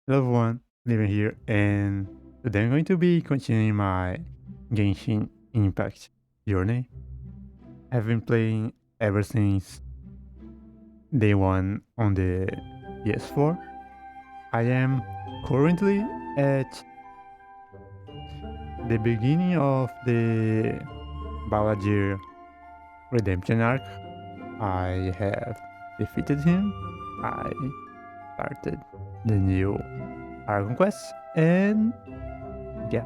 Hello everyone, living here, and today I'm going to be continuing my Genshin Impact journey. I've been playing ever since day one on the PS4. I am currently at the beginning of the Baladir redemption arc. I have defeated him. I started the new Archon quest, and yeah.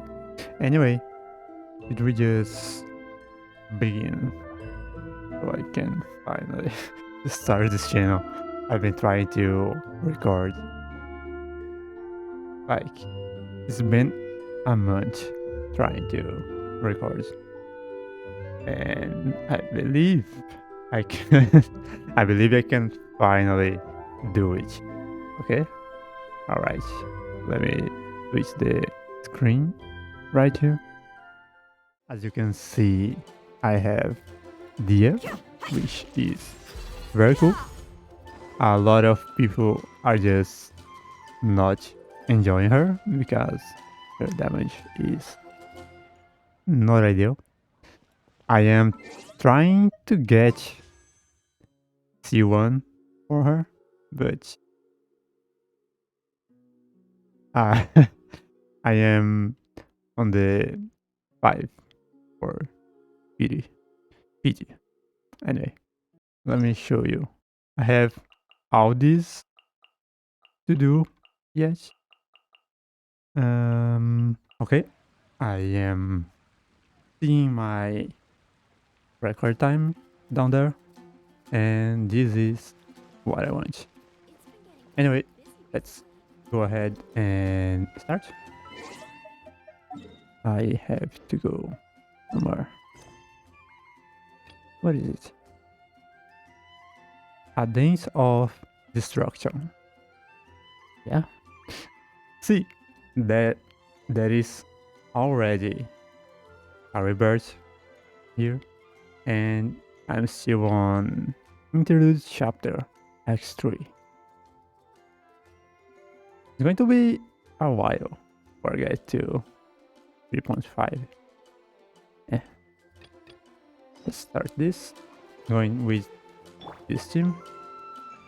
Anyway, did we just begin so I can finally start this channel? I've been trying to record, like, it's been a month trying to record, and I believe I can. I believe I can finally do it. Okay, all right. Let me switch the screen right here. As you can see, I have Dia, which is very cool. A lot of people are just not enjoying her because her damage is not ideal. I am trying to get C1 for her, but uh, I am on the 5 for PD. PD. Anyway, let me show you. I have all these to do yet. Okay. I am seeing my record time down there, and this is what I want. Anyway, let's go ahead and start. I have to go somewhere. What is it? A dance of destruction. Yeah. See, that is already a rebirth here, and I'm still on interlude chapter X3. It's going to be a while before I get to 3.5. Yeah. Let's start this. Going with this team.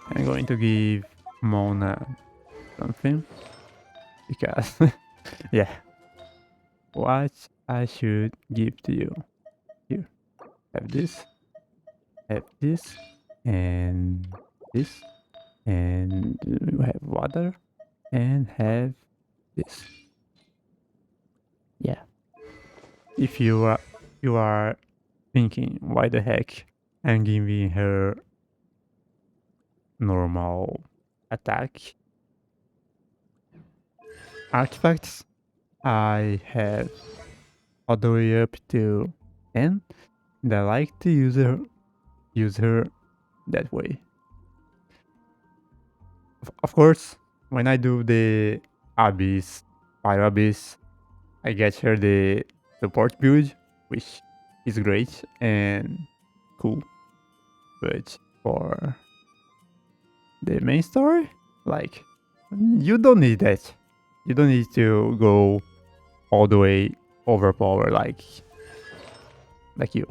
I'm going to give Mona something because yeah. What I should give to you. Here. Have this, and this, and we have water, and have this. Yeah. If you are thinking why the heck I'm giving her normal attack artifacts, I have all the way up to 10, and I like to use her that way. Of course, when I do the Abyss, Fire Abyss, I get her the support build, which is great and cool. But for the main story, like, you don't need that. You don't need to go all the way overpower like you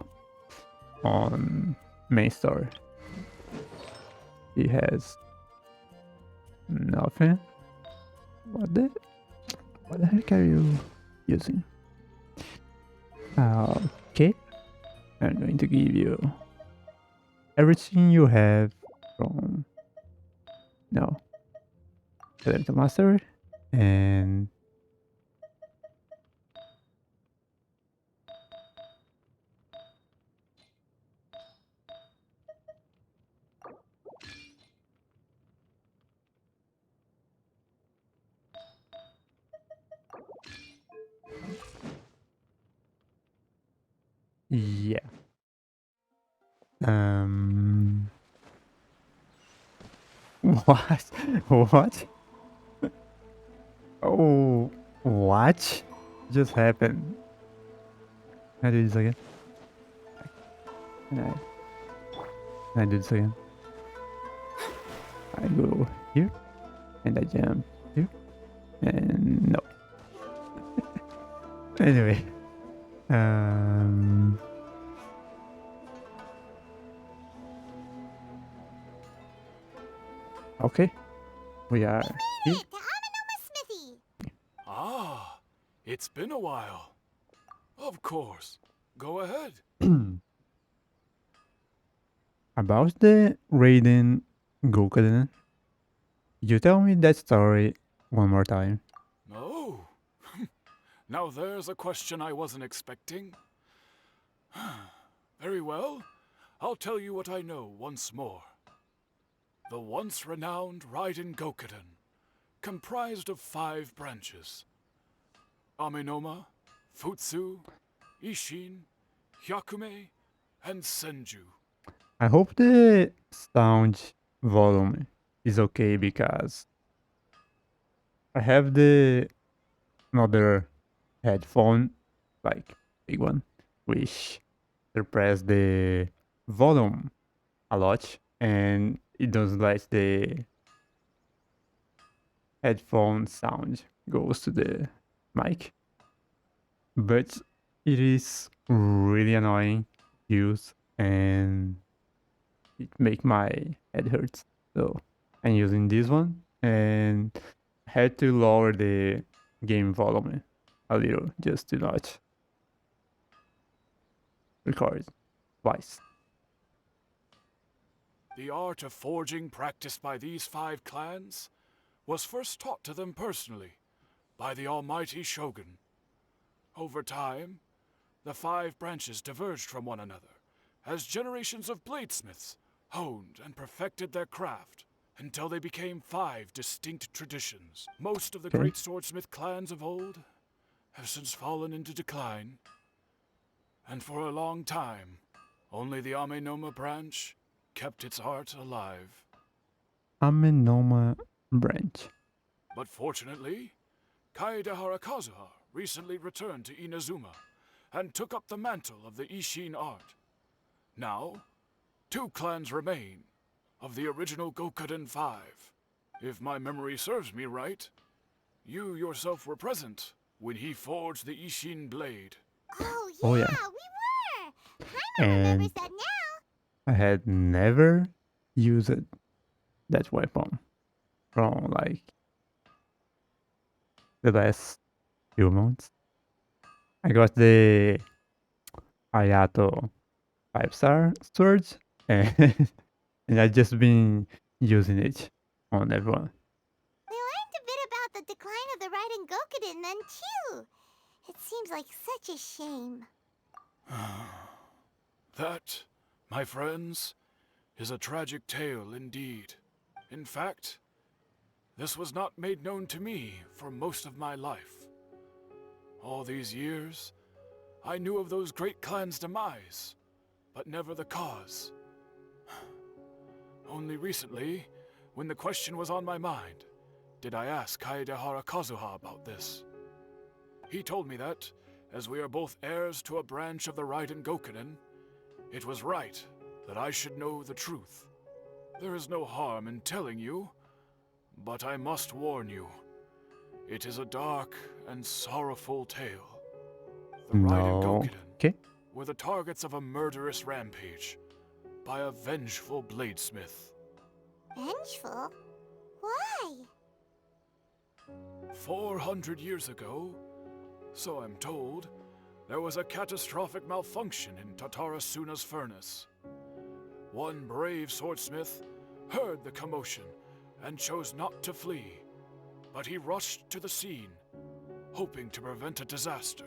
on main story. He has nothing. What the heck are you using? Okay, I'm going to give you everything you have from no Electro Master, and yeah. Um, what? What? Oh, what just happened? Can I do this again? Can I do this again? I go here, and I jump here, And no. Anyway. Okay. We are here. To Amenoma Smithy. Ah, it's been a while. Of course. Go ahead. About the Raiden Gokuden, you tell me that story one more time. Oh. Now there's a question I wasn't expecting. Very well. I'll tell you what I know once more. The once renowned Raiden Gokuden, comprised of 5 branches. Amenoma, Futsu, Ishin, Hyakume, and Senju. I hope the sound volume is okay because I have the another headphone, like big one, which suppress the volume a lot and it doesn't let the headphone sound goes to the mic. But it is really annoying to use and it make my head hurts. So I'm using this one and had to lower the game volume a little just to not record twice. The art of forging practiced by these 5 clans was first taught to them personally by the almighty Shogun. Over time, the 5 branches diverged from one another as generations of bladesmiths honed and perfected their craft until they became 5 distinct traditions. Most of the Okay. great swordsmith clans of old have since fallen into decline, and for a long time, only the Amenoma branch kept its art alive. Amenoma branch. But fortunately, Kaedehara Kazuha recently returned to Inazuma and took up the mantle of the Ishin art. Now, 2 clans remain of the original Gokuden 5. If my memory serves me right, you yourself were present when he forged the Ishin blade. Oh, yeah. We were. Paimon And remembers that now. I had never used that weapon from like the last few months. I got the Ayato 5-star sword and, and I just been using it on everyone. We learned a bit about the decline of the Raiden Gokuden then too. It seems like such a shame. That, my friends, is a tragic tale indeed. In fact, this was not made known to me for most of my life. All these years, I knew of those great clans' demise, but never the cause. Only recently, when the question was on my mind, did I ask Kaedehara Kazuha about this. He told me that, as we are both heirs to a branch of the Raiden Gokunen, it was right that I should know the truth. There is no harm in telling you, but I must warn you. It is a dark and sorrowful tale. The Raiden No. Gokuden Okay. were the targets of a murderous rampage by a vengeful bladesmith. Vengeful? Why? 400 years ago, so I'm told, there was a catastrophic malfunction in Tatarasuna's furnace. One brave swordsmith heard the commotion and chose not to flee, but he rushed to the scene, hoping to prevent a disaster.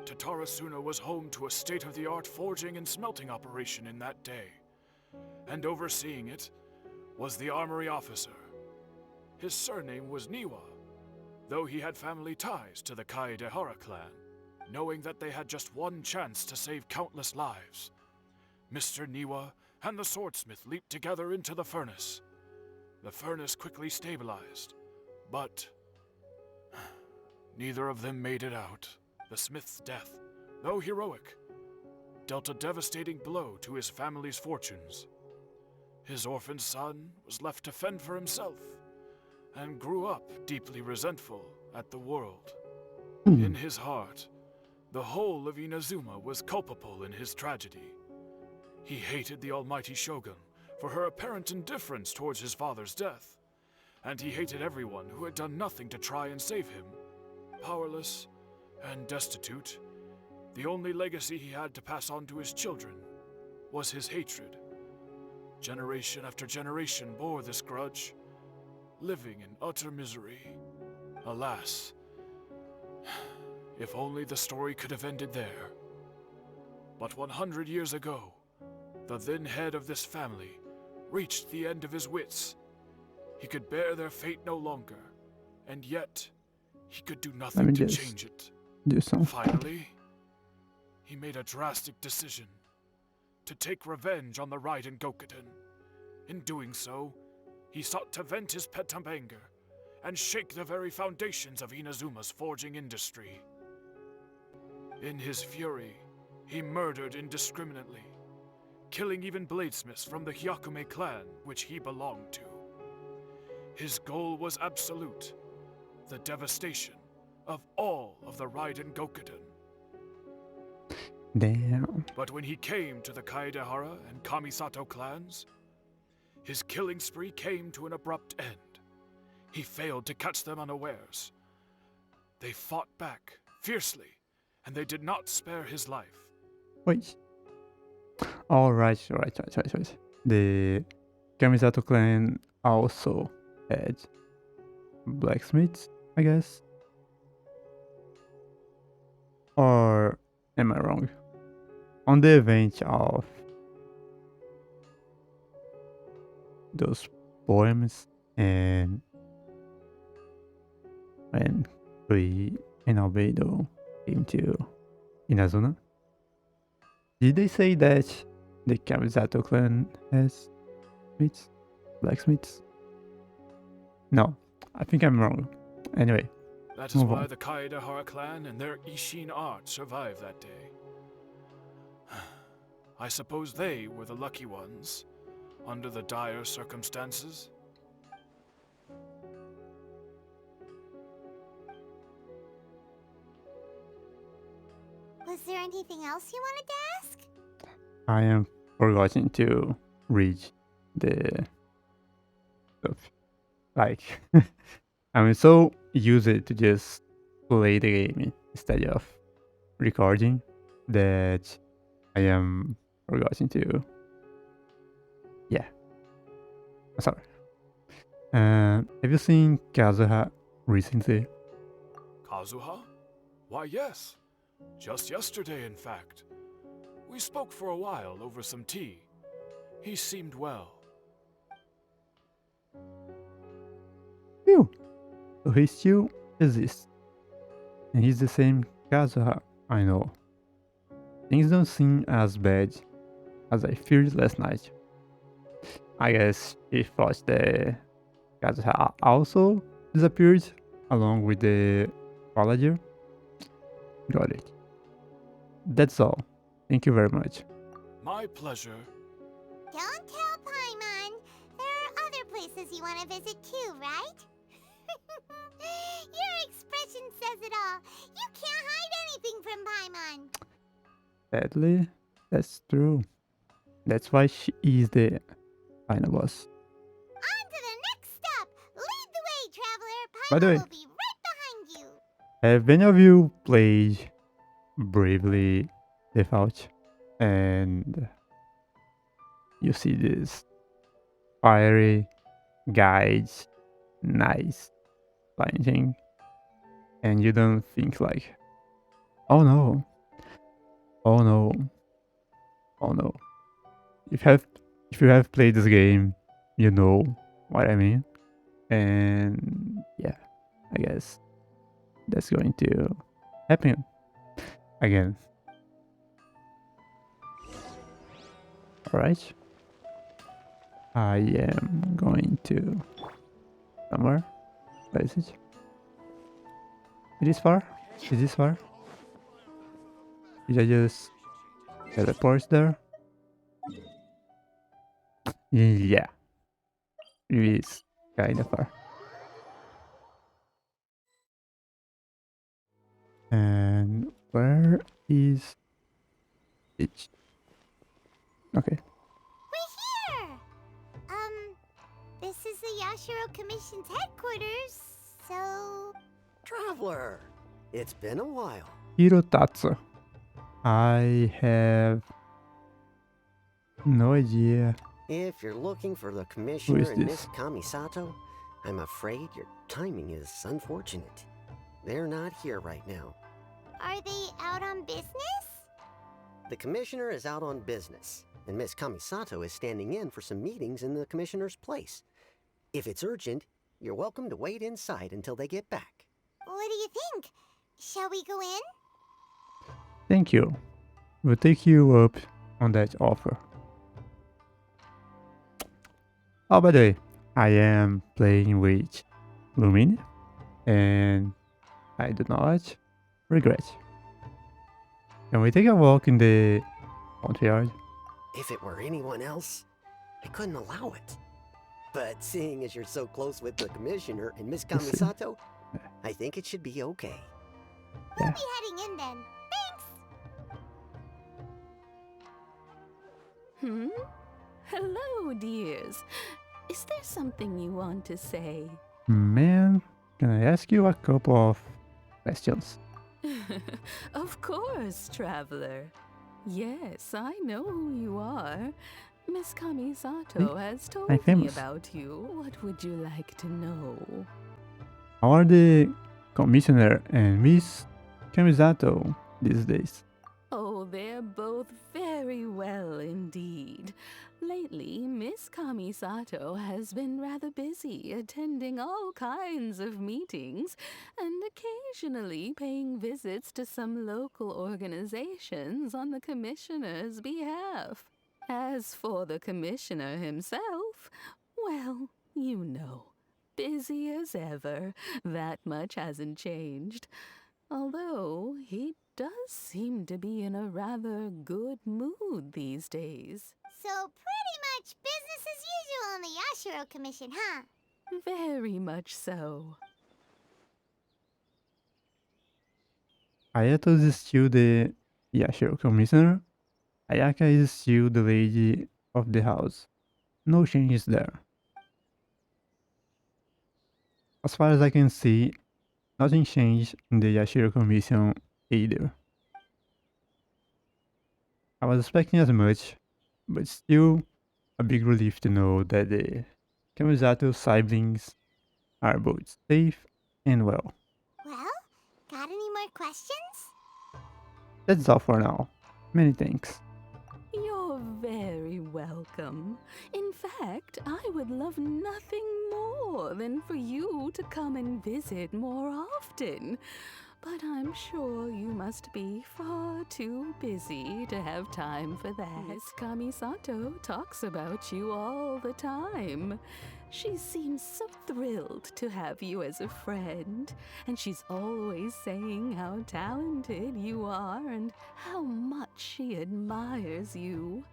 Tatarasuna was home to a state-of-the-art forging and smelting operation in that day, and overseeing it was the armory officer. His surname was Niwa, though he had family ties to the Kaedehara clan. Knowing that they had just one chance to save countless lives, Mr. Niwa and the swordsmith leaped together into the furnace. The furnace quickly stabilized, but neither of them made it out. The smith's death, though heroic, dealt a devastating blow to his family's fortunes. His orphaned son was left to fend for himself, and grew up deeply resentful at the world. Hmm. In his heart, the whole of Inazuma was culpable in his tragedy. He hated the almighty Shogun for her apparent indifference towards his father's death, and he hated everyone who had done nothing to try and save him. Powerless and destitute, the only legacy he had to pass on to his children was his hatred. Generation after generation bore this grudge, living in utter misery. Alas, if only the story could have ended there. But 100 years ago, the then head of this family reached the end of his wits. He could bear their fate no longer, and yet he could do nothing to just change it. Do something. Finally, he made a drastic decision to take revenge on the Raiden Gokuden. In doing so, he sought to vent his pent up anger and shake the very foundations of Inazuma's forging industry. In his fury, he murdered indiscriminately, killing even bladesmiths from the Hyakume clan which he belonged to. His goal was absolute, the devastation of all of the Raiden Gokuden. Damn. But when he came to the Kaedehara and Kamisato clans, his killing spree came to an abrupt end. He failed to catch them unawares. They fought back fiercely, and they did not spare his life. Wait. Alright. The Kamisato clan also had blacksmiths, I guess. Or am I wrong? On the event of those poems and when Kui and Albedo came to Inazuna, did they say that the Kamisato clan has blacksmiths? No, I think I'm wrong. Anyway, That is move why on. the Kaedehara clan and their Ishin art survived that day. I suppose they were the lucky ones, under the dire circumstances. Was there anything else you wanted to ask? I am forgetting to read the stuff. Like, I'm so used to just play the game instead of recording that I am forgetting to. Yeah, I'm sorry. Have you seen Kazuha recently? Kazuha? Why, yes. Just yesterday, in fact. We spoke for a while over some tea. He seemed well. Phew. So he still exists. And he's the same Kazuha I know. Things don't seem as bad as I feared last night. I guess he thought the Kazuha also disappeared along with the villager. Got it. That's all. Thank you very much. My pleasure. Don't tell Paimon. There are other places you want to visit too, right? Your expression says it all. You can't hide anything from Paimon. Sadly, that's true. That's why she is the final boss. On to the next stop. Lead the way, traveler. By the Paimon way- will be right behind you. Have any of you played Bravely Default? And you see this fiery guides, nice painting, and you don't think like, oh no, oh no, oh no. If you have played this game, you know what I mean. And yeah, I guess that's going to happen again. Alright. I am going to somewhere. Where is it? It is far? Is this far? Did I just teleport there? Yeah. It is kinda far. Where is it? Okay. We're here! This is the Yashiro Commission's headquarters, so... Traveler, it's been a while. Hirotatsu. I have no idea. If you're looking for the commissioner is and this? Miss Kamisato, I'm afraid your timing is unfortunate. They're not here right now. Are they out on business? The commissioner is out on business, and Miss Kamisato is standing in for some meetings in the commissioner's place. If it's urgent, you're welcome to wait inside until they get back. What do you think? Shall we go in? Thank you. We'll take you up on that offer. Oh, by the way, I am playing with Lumine, and I do not regret. Can we take a walk in the courtyard? If it were anyone else, I couldn't allow it. But seeing as you're so close with the commissioner and Miss Kamisato, I think it should be okay. We'll be heading in then. Thanks! Hello, dears. Is there something you want to say? Man, can I ask you a couple of questions? Of course, traveler. Yes, I know who you are. Miss Kamisato has told I'm me famous. about you. What would you like to know? How are the commissioner and Miss Kamisato these days? Oh, they're both very well indeed. Lately, Miss Kamisato has been rather busy attending all kinds of meetings and occasionally paying visits to some local organizations on the commissioner's behalf. As for the commissioner himself, well, you know, busy as ever. That much hasn't changed. Although he does seem to be in a rather good mood these days. So pretty much business as usual in the Yashiro Commission, huh? Very much so. Ayato is still the Yashiro commissioner. Ayaka is still the lady of the house. No changes there. As far as I can see, nothing changed in the Yashiro commission either. I was expecting as much, but still a big relief to know that the Kamisato siblings are both safe and well. Well, got any more questions? That's all for now. Many thanks. You're very welcome. In fact, I would love nothing more than for you to come and visit more often. But I'm sure you must be far too busy to have time for that. Miss Kamisato talks about you all the time. She seems so thrilled to have you as a friend, and she's always saying how talented you are and how much she admires you.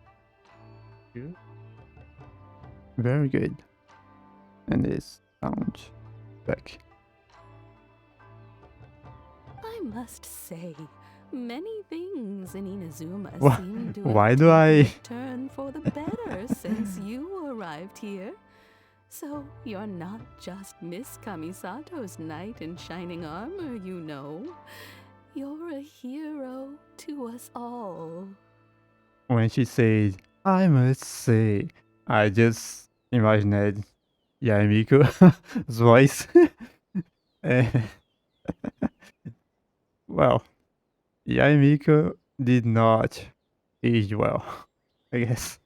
Very good. And this sound back. I must say, many things in Inazuma Wha- seem to why have do taken I- a turn for the better since you arrived here. So you're not just Miss Kamisato's knight in shining armor, you know. You're a hero to us all. When she said, I must say, I just imagined Yamiko's voice. Eh, well, Yamiko did not age well, I guess.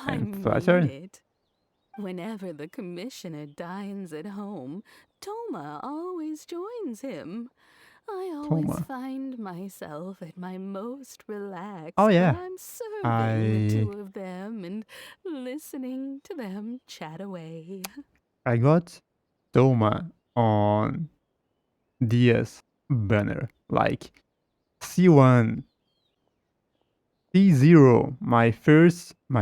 I I'm mean flattered. it. Whenever the commissioner dines at home, Toma always joins him. I always Toma. find myself at my most relaxed Oh, yeah. when I'm serving the I- two of them and listening to them chat away. I got Toma on Dia's banner, like C1, C0, my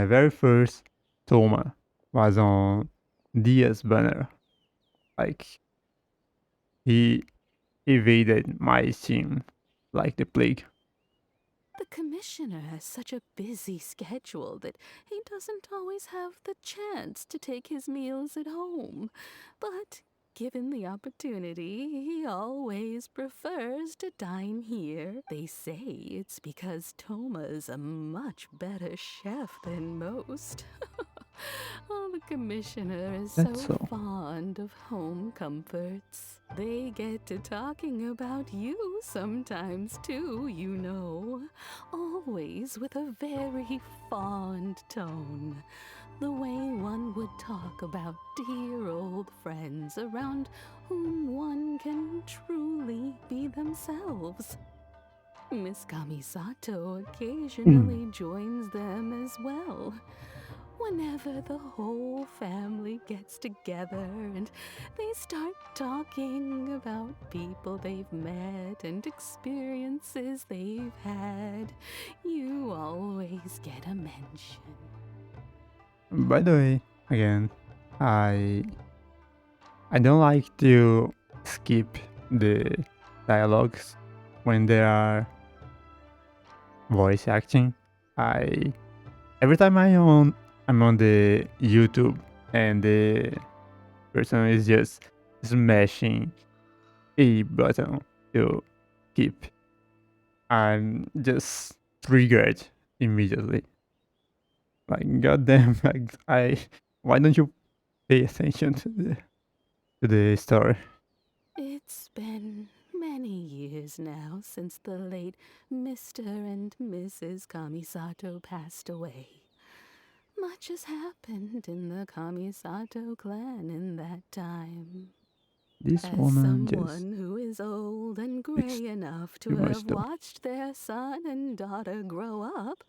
very first Toma was on Dia's banner. Like, he evaded my Steam like the plague. The commissioner has such a busy schedule that he doesn't always have the chance to take his meals at home. But given the opportunity, he always prefers to dine here. They say it's because Toma's a much better chef than most. Oh, the commissioner is That's so so. fond of home comforts. They get to talking about you sometimes too, you know. Always with a very fond tone. The way one would talk about dear old friends around whom one can truly be themselves. Miss Kamisato occasionally joins them as well. Whenever the whole family gets together and they start talking about people they've met and experiences they've had, you always get a mention. By the way, again, I don't like to skip the dialogues when there are voice acting. Every time I'm on the YouTube and the person is just smashing a button to skip, I'm just triggered immediately. Like goddamn, why don't you pay attention to the story? It's been many years now since the late Mr. and Mrs. Kamisato passed away. Much has happened in the Kamisato clan in that time. This As woman just someone who is old and speaks gray enough to too much have though. watched their son and daughter grow up,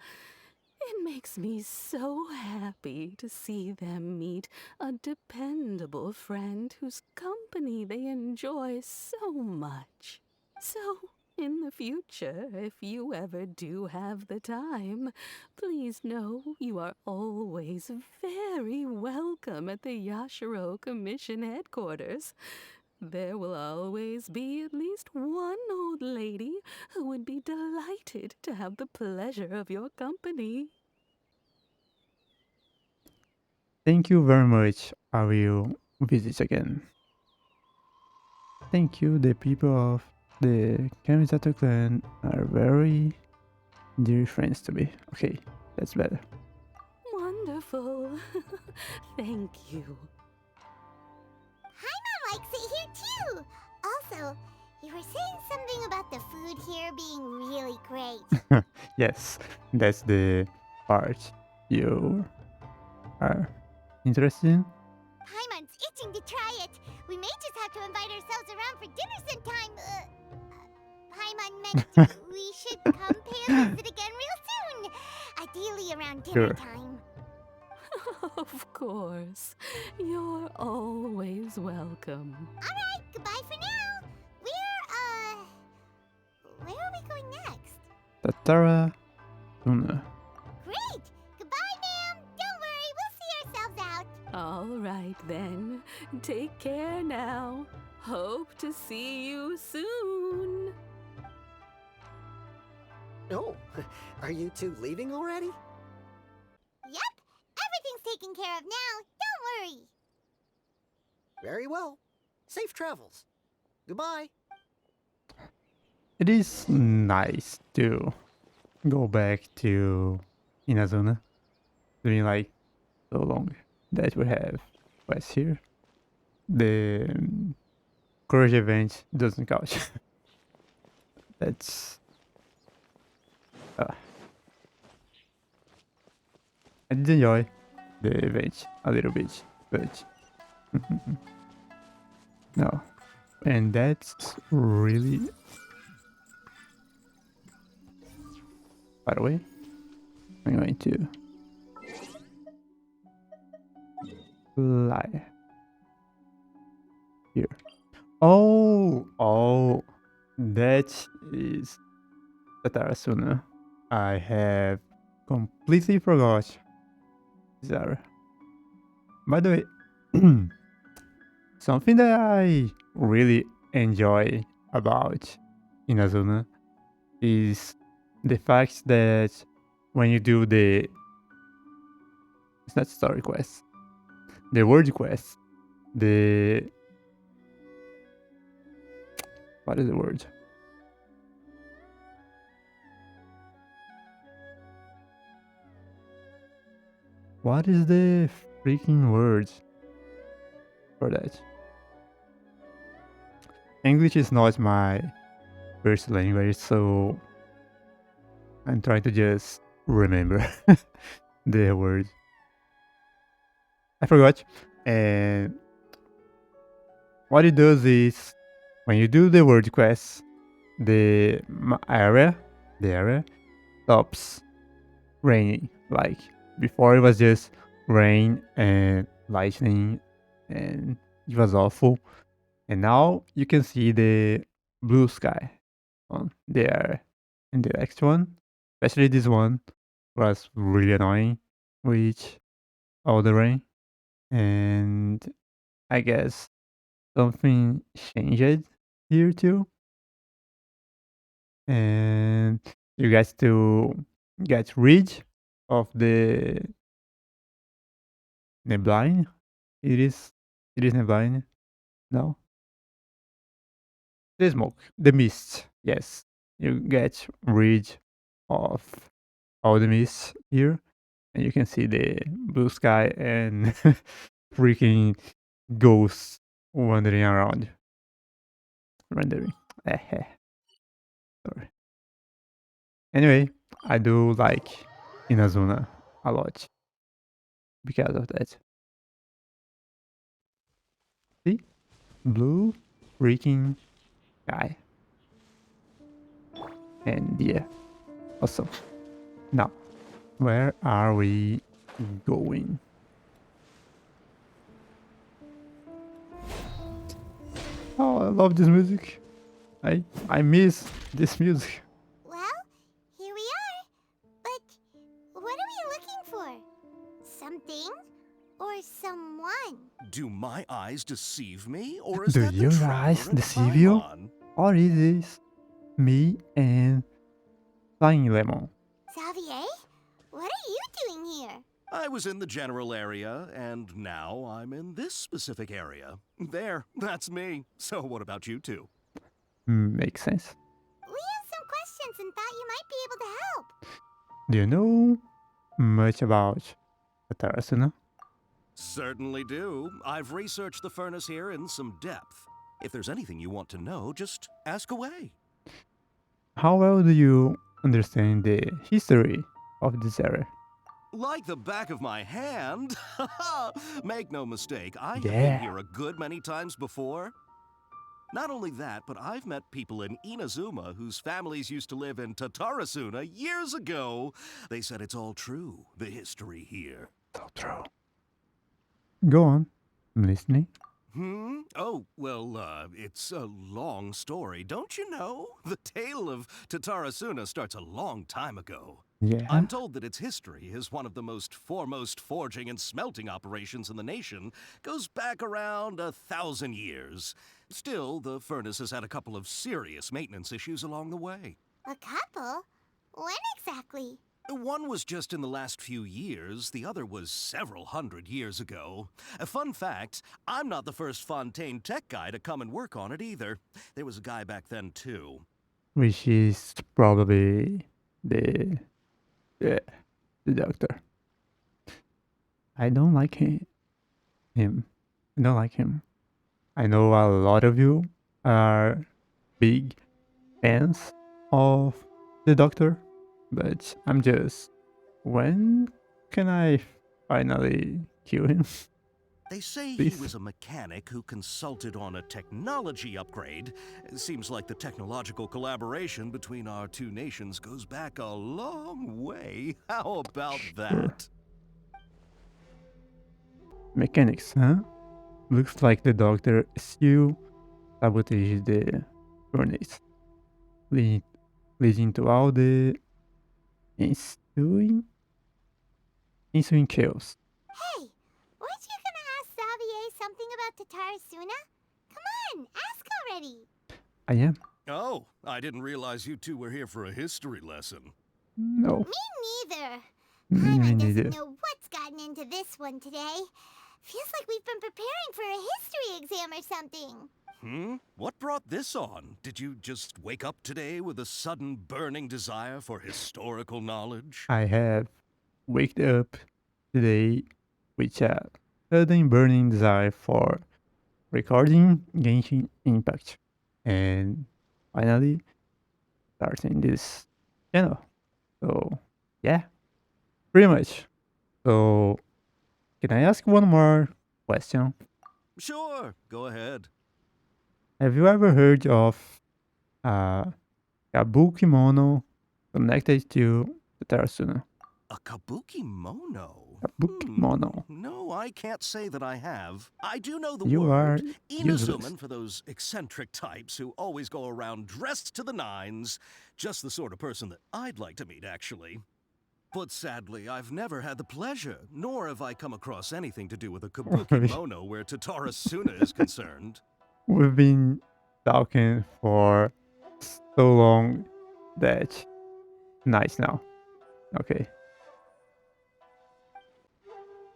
it makes me so happy to see them meet a dependable friend whose company they enjoy so much. So, in the future, if you ever do have the time, please know you are always very welcome at the Yashiro Commission headquarters. There will always be at least one old lady who would be delighted to have the pleasure of your company. Thank you very much. I will visit again. Thank you. The people of the Kamisato clan are very dear friends to me. Okay, that's better. Wonderful. Thank you. Paimon likes it here too. Also, you were saying something about the food here being really great. Yes, that's the part you are interested in. Paimon's itching to try it. We may just have to invite ourselves around for dinner sometime. Paimon meant we should come pay a visit again real soon. Ideally around dinner Sure. time. Of course. You're always welcome. Alright, goodbye for now. Where are we going next? Tatara Tuna. Great! Goodbye, ma'am! Don't worry, we'll see ourselves out. All right then. Take care now. Hope to see you soon. Oh, are you two leaving already? Yep, everything's taken care of now. Don't worry. Very well. Safe travels. Goodbye. It is nice to go back to Inazuna. It's been like so long that we have quests here. The courage event doesn't count. That's I did enjoy the event a little bit, but no. And that's really by the way, I'm going to fly here. Oh, that is Tatarasuna. I have completely forgot Zara. By the way, something that I really enjoy about Inazuma is the fact that when you do it's not story quest, the word quest, what is the word? What is the freaking word for that? English is not my first language, so I'm trying to just remember the word. I forgot. And what it does is when you do the word quest, the area stops raining. Like before, it was just rain and lightning, and it was awful. And now you can see the blue sky on there. And the next one, especially this one, was really annoying with all the rain. And I guess something changed here too. And you guys to get rid of the Nebline. It is Nebline. No, the smoke, the mist. Yes, you get rid of all the mist here, and you can see the blue sky and freaking ghosts wandering around. Rendering. Sorry. Anyway, I do like Inazuna a lot because of that. See? Blue freaking sky. And yeah, awesome. Now, where are we going? Oh, I love this music. I miss this music. Well, here we are. But what are we looking for? Something or someone? Do my eyes deceive me, or is Do that the your traveler eyes at deceive you? Paimon? Or is this me and Flying Lemon? Xavier, what are you doing here? I was in the general area, and now I'm in this specific area. There, that's me. So what about you two? Makes sense. We have some questions and thought you might be able to help. Do you know much about Tarasuna? Certainly do. I've researched the furnace here in some depth. If there's anything you want to know, just ask away. How well do you understand the history of this area? Like the back of my hand. Make no mistake, I have Yeah. been here a good many times before. Not only that, but I've met people in Inazuma whose families used to live in Tatarasuna years ago. They said it's all true, the history here. So true. Go on. I'm listening. Oh, well, it's a long story, don't you know? The tale of Tatarasuna starts a long time ago. Yeah. I'm told that its history is one of the most foremost forging and smelting operations in the nation, goes back around 1,000 years. Still, the furnace has had a couple of serious maintenance issues along the way. A couple? When exactly? One was just in the last few years, the other was several hundred years ago. A fun fact, I'm not the first Fontaine tech guy to come and work on it either. There was a guy back then too. Which is probably the doctor. I don't like him. I don't like him. I know a lot of you are big fans of the doctor, but I'm just, when can I finally kill him? They say Please. he was a mechanic who consulted on a technology upgrade. It seems like the technological collaboration between our two nations goes back a long way. How about that? Mechanics, huh? Looks like the doctor still sabotaged the furnace, leading to all the ensuing chaos. Hey, weren't you gonna ask Xavier something about Tatarasuna? Come on, ask already. I am. Oh, I didn't realize you two were here for a history lesson. No, Me neither. me Paimon neither. doesn't know what's gotten into this one today. Feels like we've been preparing for a history exam or something. What brought this on? Did you just wake up today with a sudden burning desire for historical knowledge? I have waked up today with a sudden burning desire for recording Genshin Impact and finally starting this channel. So yeah, pretty much. So can I ask one more question? Sure, go ahead. Have you ever heard of Kabuki Mono connected to the Tarasuna? A kabuki mono? Kabuki Mono. No, I can't say that I have. I do know the You are word. useless. Inazuman for those eccentric types who always go around dressed to the nines. Just the sort of person that I'd like to meet, actually. But sadly, I've never had the pleasure, nor have I come across anything to do with a kabuki mono where Tatara Suna is concerned. We've been talking for so long that nice now. Okay.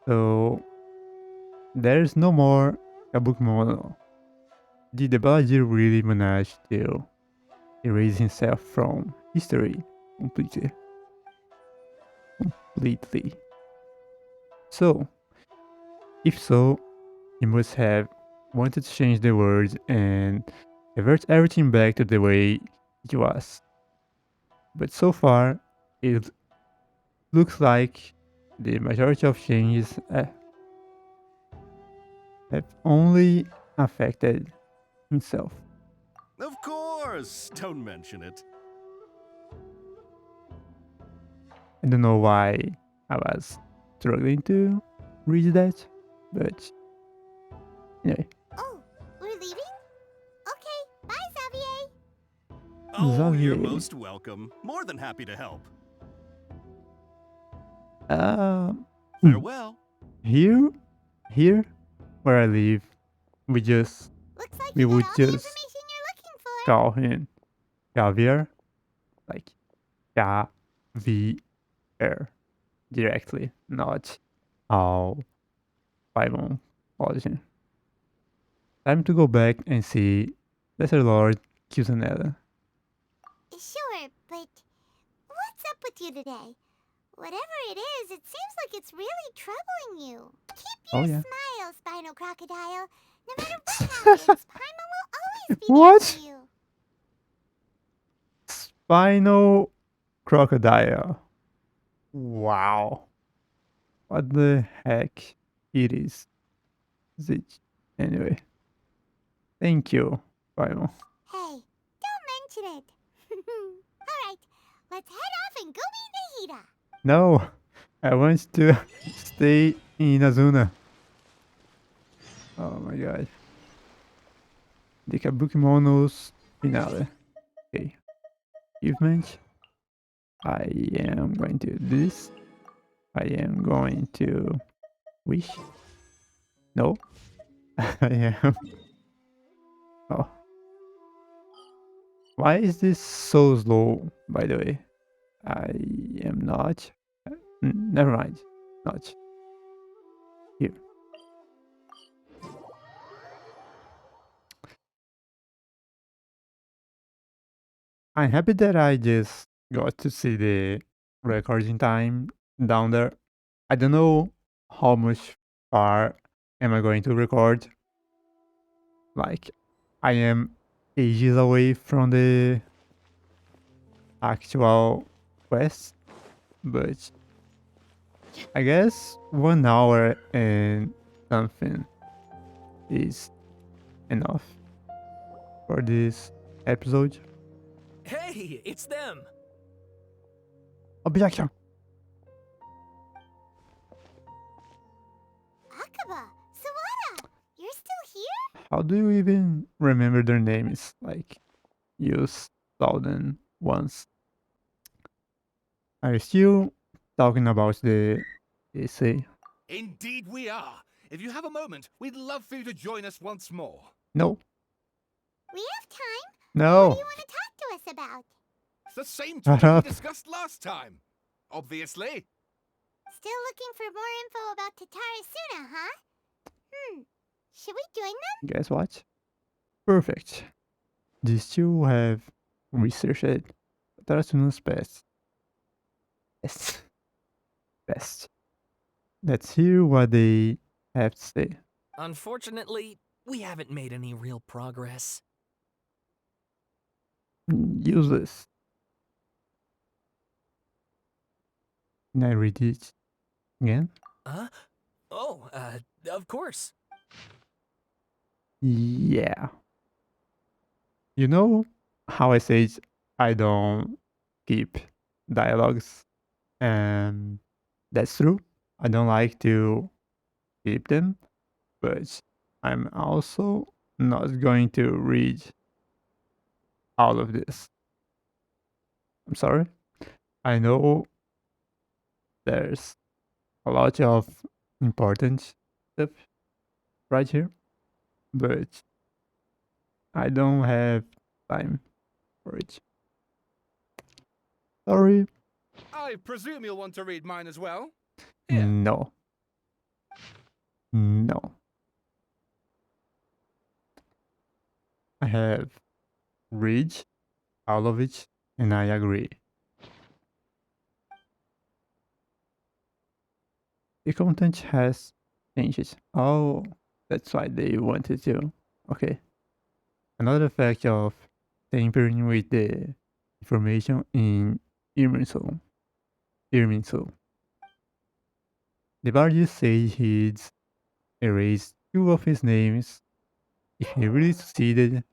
So there's no more Kabuki Mono. Did the Balaji really manage to erase himself from history completely? So, if so, he must have wanted to change the world and revert everything back to the way it was. But so far, it looks like the majority of changes have only affected himself. Of course! Don't mention it. I don't know why I was struggling to read that, but anyway. Oh, we're leaving? Okay, bye, Xavier. Oh, you're Xavier. most welcome. More than happy to help. Farewell. Here where I live, we Looks like We you got would all the just information you're looking for. call him Javier, like Javier directly, not how Paimon calls him. Time to go back and see Lesser Lord Cusanella. Sure, but what's up with you today? Whatever it is, it seems like it's really troubling you. Keep your Oh, yeah. smile, Spinal Crocodile. No matter what happens, Paimon will always be What? there for you. Spinal Crocodile. Wow. What the heck it is it? Anyway. Thank you, Paimon. Hey, don't mention it. Alright, let's head off and go meet Nahida. No, I want to stay in Azuna. Oh my god. The Kabuki Mono's finale. Okay. Achievement. I am going to do this. I am going to wish. No. I am. Oh. Why is this so slow, by the way? I am not. Never mind. Not. Here. I'm happy that I just got to see the recording time down there. I don't know how much far am I going to record. Like, I am ages away from the actual quest, but I guess 1 hour and something is enough for this episode. Hey, it's them! Objection! Akaba, Sawada, you're still here? How do you even remember their names? Like, you saw them once. Are you still talking about the essay? Indeed we are. If you have a moment, we'd love for you to join us once more. No. We have time. No. What do you want to talk to us about? It's the same Shut topic we up. discussed last time. Obviously. Still looking for more info about Tatarasuna, huh? Should we join them? Guess what? Perfect. These two have researched Tarasuna's past. Best. Best. Let's hear what they have to say. Unfortunately, we haven't made any real progress. Useless. Can I read it again? Huh? Oh, of course. Yeah. You know how I say I don't keep dialogues? That's true. I don't like to keep them, but I'm also not going to read all of this. I'm sorry. I know there's a lot of important stuff right here, but I don't have time for it. Sorry. I presume you'll want to read mine as well. Here. No. No. I have read all of it and I agree. The content has changed. Oh, that's why they wanted to. Okay. Another fact of tampering with the information in Irminsul. The Bardi said he'd erased two of his names if he really succeeded.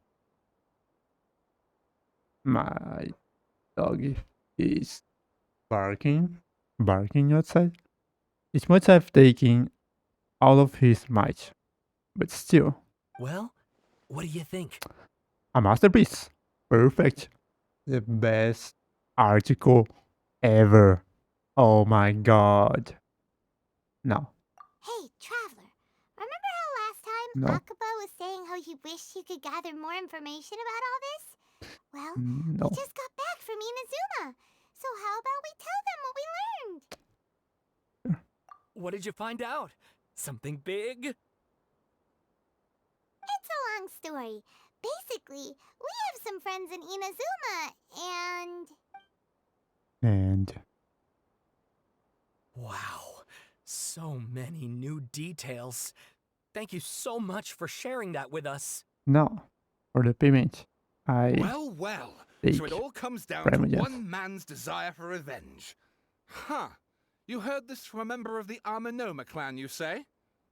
My dog is barking outside. It must have taken all of his might, but still, Well, what do you think? a masterpiece. Perfect. The best article ever. Oh my god. No, Hey, Traveler. Remember how last time No. Akaba was saying how he wished he could gather more information about all this? Well, no. we just got back from Inazuma. So how about we tell them what we learned? What did you find out? Something big? It's a long story. Basically, we have some friends in Inazuma, and... And Wow. So many new details. Thank you so much for sharing that with us. no, for the payment, I Well, well. So it take all comes down Primogems. to one man's desire for revenge. Huh. You heard this from a member of the Armanoma clan, you say?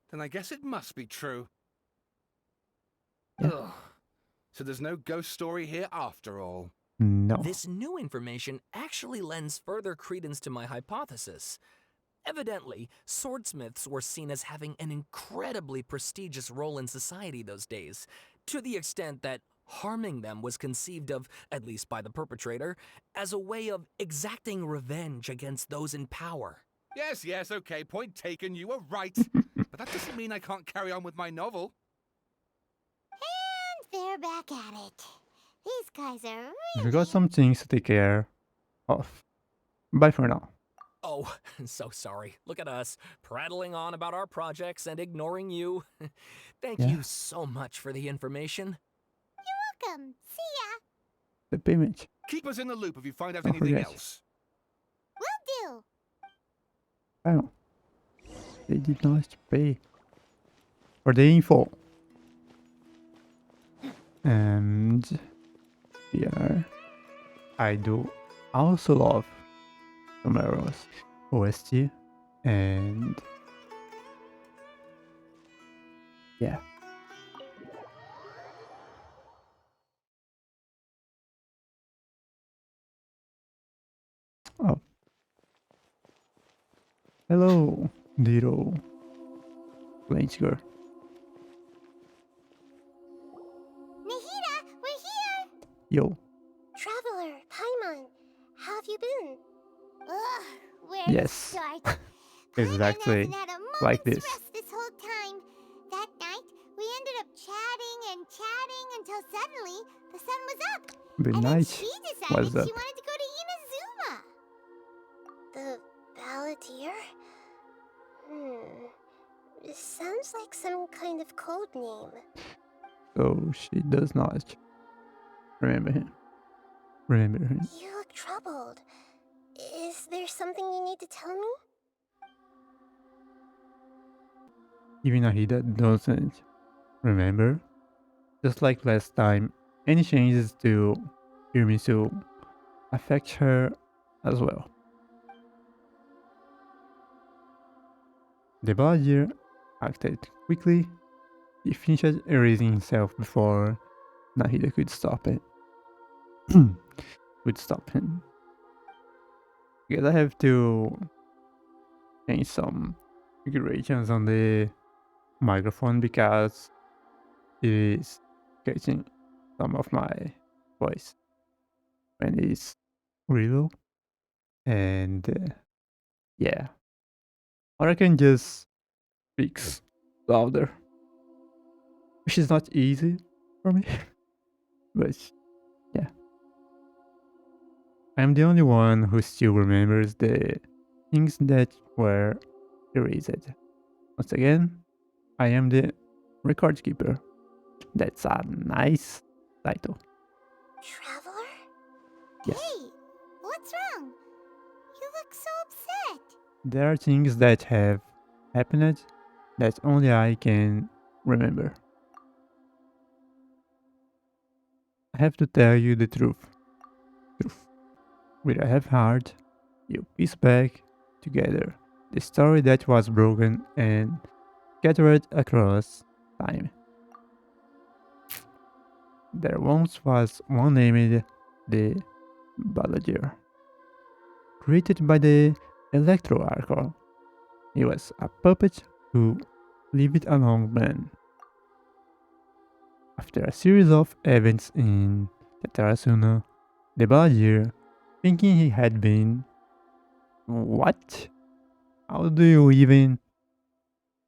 Then I guess it must be true. Yeah. Ugh. So there's no ghost story here after all. no. This new information actually lends further credence to my hypothesis. Evidently, swordsmiths were seen as having an incredibly prestigious role in society those days, to the extent that harming them was conceived of, at least by the perpetrator, as a way of exacting revenge against those in power. Yes, okay, point taken, you were right. But that doesn't mean I can't carry on with my novel. And they're back at it. These guys are We really... got some things to take care of. Bye for now. Oh, so sorry. Look at us, prattling on about our projects and ignoring you. Thank Yeah. you so much for the information. Welcome. See ya. The payment. Keep us in the loop if you find out Don't anything forget. else. Will do. I don't know. They did not pay for the info. And here, I do also love Tomero's OST, and yeah. Oh. Hello, little Blanche girl. Nahida, we're here. Yo, Traveler, Paimon, how have you been? Ugh, where Yes. to start? Exactly Paimon hasn't had a moment's like this. rest this whole time. That night, we ended up chatting and chatting until suddenly, the sun was up. The And then night she decided was she up. wanted to go to Inazuma. The Balladeer? It sounds like some kind of code name. So she does not remember him. Remember him. You look troubled. Is there something you need to tell me? Even Nahida doesn't remember. Just like last time, any changes to Irmisu affect her as well. The Balladeer acted quickly. He finished erasing himself before Nahida could stop it. Could stop him. Guess I have to change some configurations on the microphone because it is catching some of my voice when it's really low. And yeah, or I can just speak louder, which is not easy for me. But yeah, I'm the only one who still remembers the things that were erased. Once again, I am the record keeper. That's a nice title. Traveler? Yes. Hey, what's wrong? You look so upset. There are things that have happened that only I can remember. I have to tell you the truth. With a half heart, you piece back together the story that was broken and scattered across time. There once was one named the Balladeer, created by the Electro Archon. He was a puppet who lived among men. After a series of events in Tatarasuna, the Balladeer, thinking he had been... What? How do you even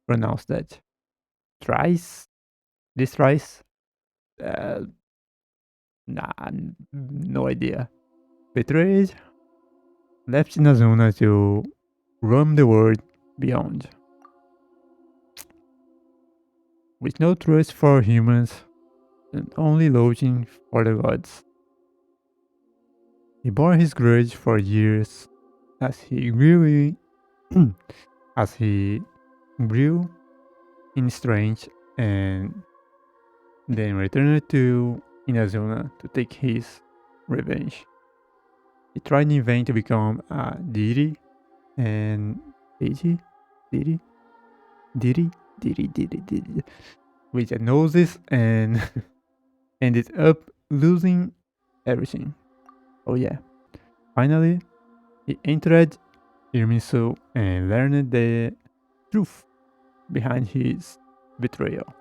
pronounce that? Thrice? This thrice? Uh, no idea. Betrayed, left Inazuna to roam the world beyond. With no trust for humans and only longing for the gods. He bore his grudge for years as he grew as he grew in strength and then returned to Inazuna to take his revenge. He tried in vain to become a deity and deity with the noses and ended up losing everything. Oh yeah. Finally, he entered Irminsul and learned the truth behind his betrayal.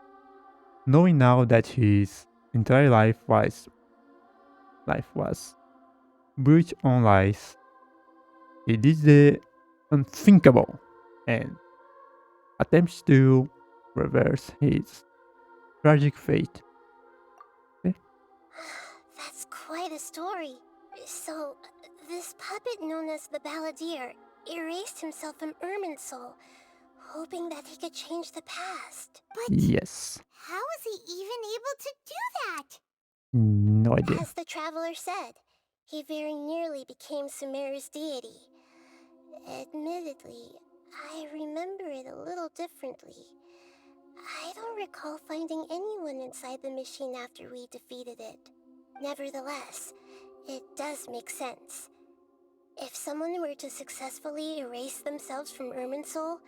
Knowing now that his entire life was built on lies, he did the unthinkable and attempts to reverse his tragic fate. That's quite a story. So, this puppet known as the Balladeer erased himself from Irminsul, hoping that he could change the past. But Yes. how was he even able to do that? No idea. As the traveler said, he very nearly became Sumeru's deity. Admittedly, I remember it a little differently. I don't recall finding anyone inside the machine after we defeated it. Nevertheless, it does make sense. If someone were to successfully erase themselves from Irminsul,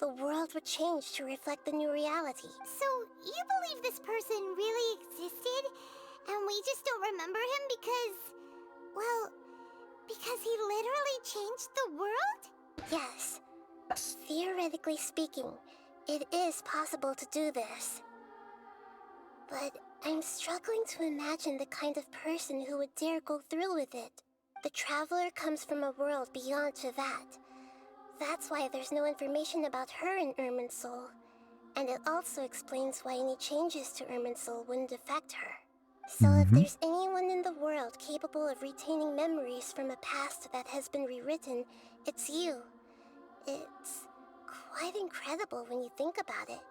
the world would change to reflect the new reality. So, you believe this person really existed, and we just don't remember him because... well, because he literally changed the world? Yes. Theoretically speaking, it is possible to do this. But I'm struggling to imagine the kind of person who would dare go through with it. The traveler comes from a world beyond Chivat. That's why there's no information about her in Irminsul. And it also explains why any changes to Irminsul wouldn't affect her. So if Mhm. there's anyone in the world capable of retaining memories from a past that has been rewritten, it's you. It's quite incredible when you think about it.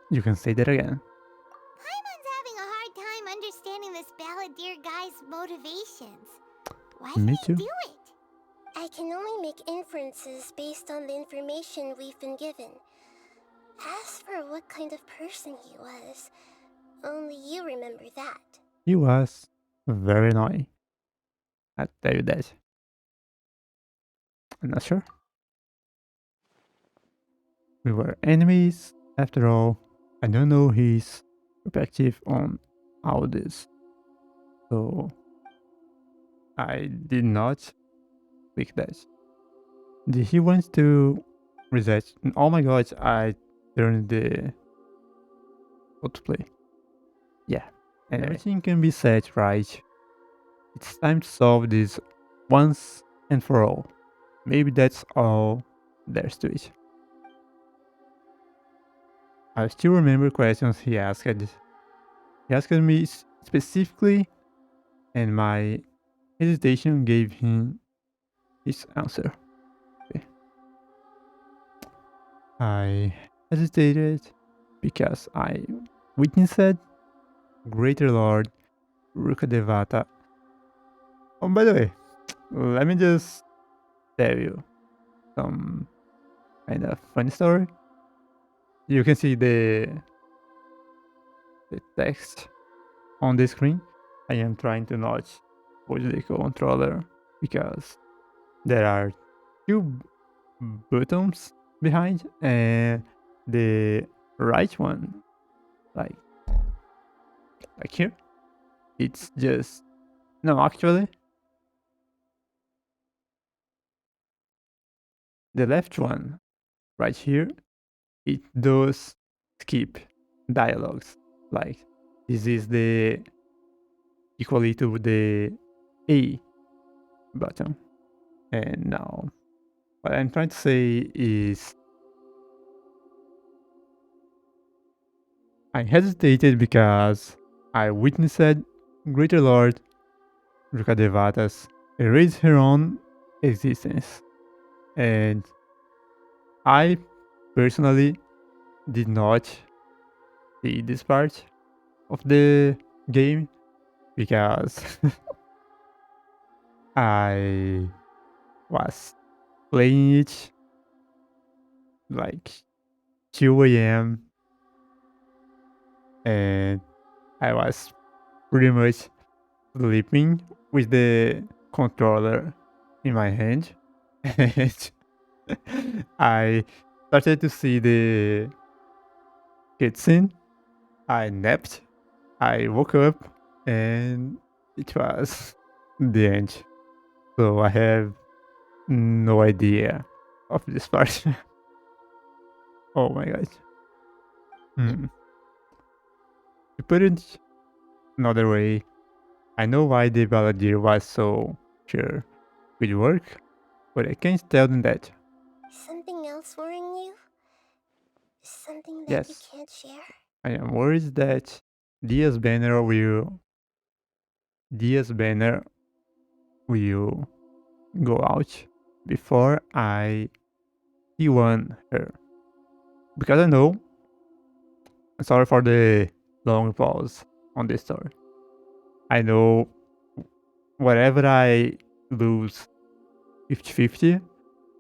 You can say that again. Paimon's having a hard time understanding this balladeer guy's motivations. Why Me did he too. do it? I can only make inferences based on the information we've been given. As for what kind of person he was, only you remember that. He was very annoying. I tell you that. I'm not sure. We were enemies after all. I don't know his perspective on all this. So I did not click that. Did he want to reset? Oh my god, I turned the autoplay. Yeah. And everything can be set right. It's time to solve this once and for all. Maybe that's all there's to it. I still remember questions he asked. He asked me specifically, and my hesitation gave him his answer. Okay. I hesitated because I witnessed Greater Lord Rukadevata. Oh, by the way, let me just tell you some kind of funny story. You can see the text on the screen. I am trying to not push the controller because there are two buttons behind, and the right one, like here, it's just no. Actually, the left one, right here, it does skip dialogues. Like this is the equally to the A button. And now, what I'm trying to say is I hesitated because I witnessed Greater Lord Rukadevata's erase her own existence. And I personally did not see this part of the game because I was playing it like 2 a.m. and I was pretty much sleeping with the controller in my hand. And I started to see the cutscene. I napped. I woke up and it was the end. So I have no idea of this part. Oh my god. To put it another way, I know why the balladeer was so sure with work, but I can't tell them that. Something else worrying you? Something that you Yes, can't share? I am worried that Dia's banner will go out before I T1 her. Because I know, sorry for the long pause on this story. I know whatever I lose 50-50,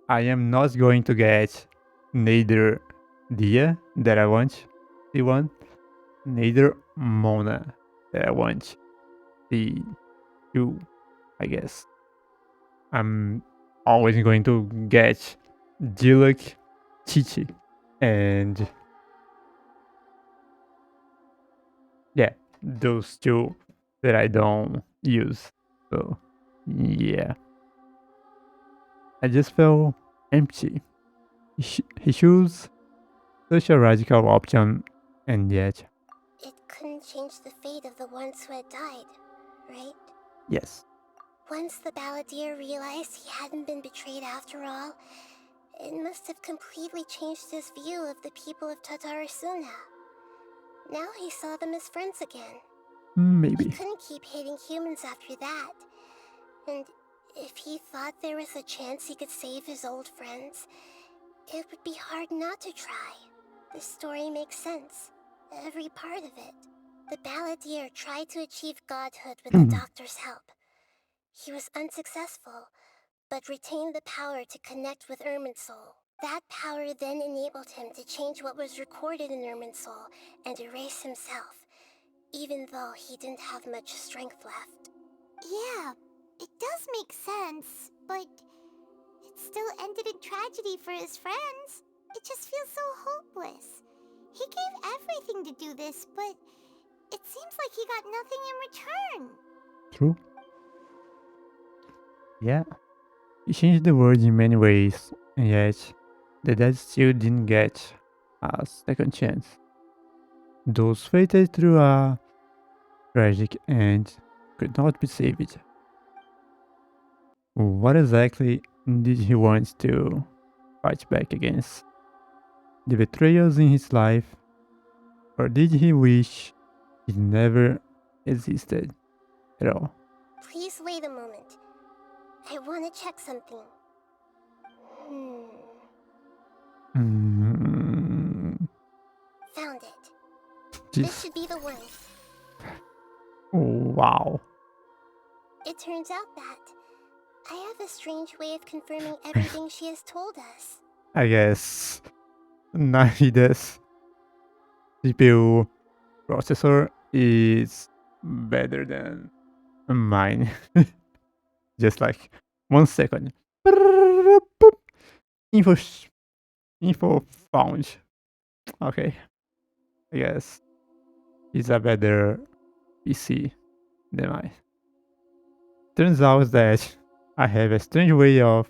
I am not going to get neither Dia that I want T1, neither Mona that I want T2, I guess. I'm always going to get Jilak Chichi. And yeah, those two that I don't use. So yeah, I just felt empty. He chose such a radical option, and yet, It couldn't change the fate of the ones who had died, right? yes, Once the balladeer realized he hadn't been betrayed after all, it must have completely changed his view of the people of Tatarasuna. Now he saw them as friends again. He Maybe. couldn't keep hating humans after that. And if he thought there was a chance he could save his old friends, it would be hard not to try. The story makes sense. Every part of it. The balladeer tried to achieve godhood with the doctor's help. He was unsuccessful, but retained the power to connect with Irminsul. That power then enabled him to change what was recorded in Irminsul and erase himself, even though he didn't have much strength left. Yeah, it does make sense, but it still ended in tragedy for his friends. It just feels so hopeless. He gave everything to do this, but it seems like he got nothing in return. True. Yeah. He changed the world in many ways, and yet the dead still didn't get a second chance. Those fated through a tragic end could not be saved. What exactly did he want to fight back against? The betrayals in his life? Or did he wish it never existed at all? Please wait a moment. I want to check something. Found it. This Jeez. should be the one. Wow. It turns out that I have a strange way of confirming everything she has told us. I guess Naida's CPU processor is better than mine. Just like 1 second. Info, info found. Okay. I guess it's a better PC than mine. Turns out that I have a strange way of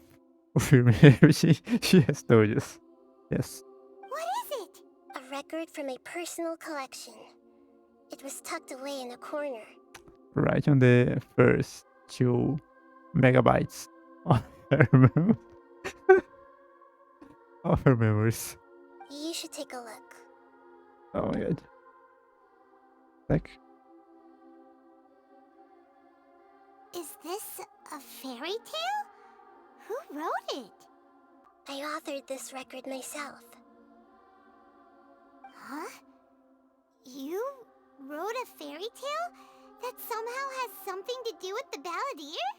confirming everything she has told us. Yes. What is it? A record from a personal collection. It was tucked away in a corner. Right on the first 2 megabytes of her of her memories. You should take a look. Oh my god. Like, Is this a fairy tale? Who wrote it? I authored this record myself. Huh? You wrote a fairy tale that somehow has something to do with the balladeer?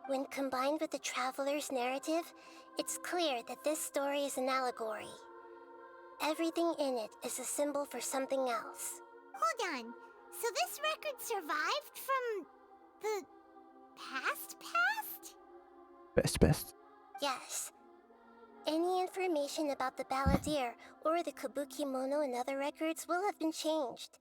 When combined with the traveler's narrative, it's clear that this story is an allegory. Everything in it is a symbol for something else. Hold on. So this record survived from the past? best. Yes. Any information about the balladeer or the kabuki mono in other records will have been changed.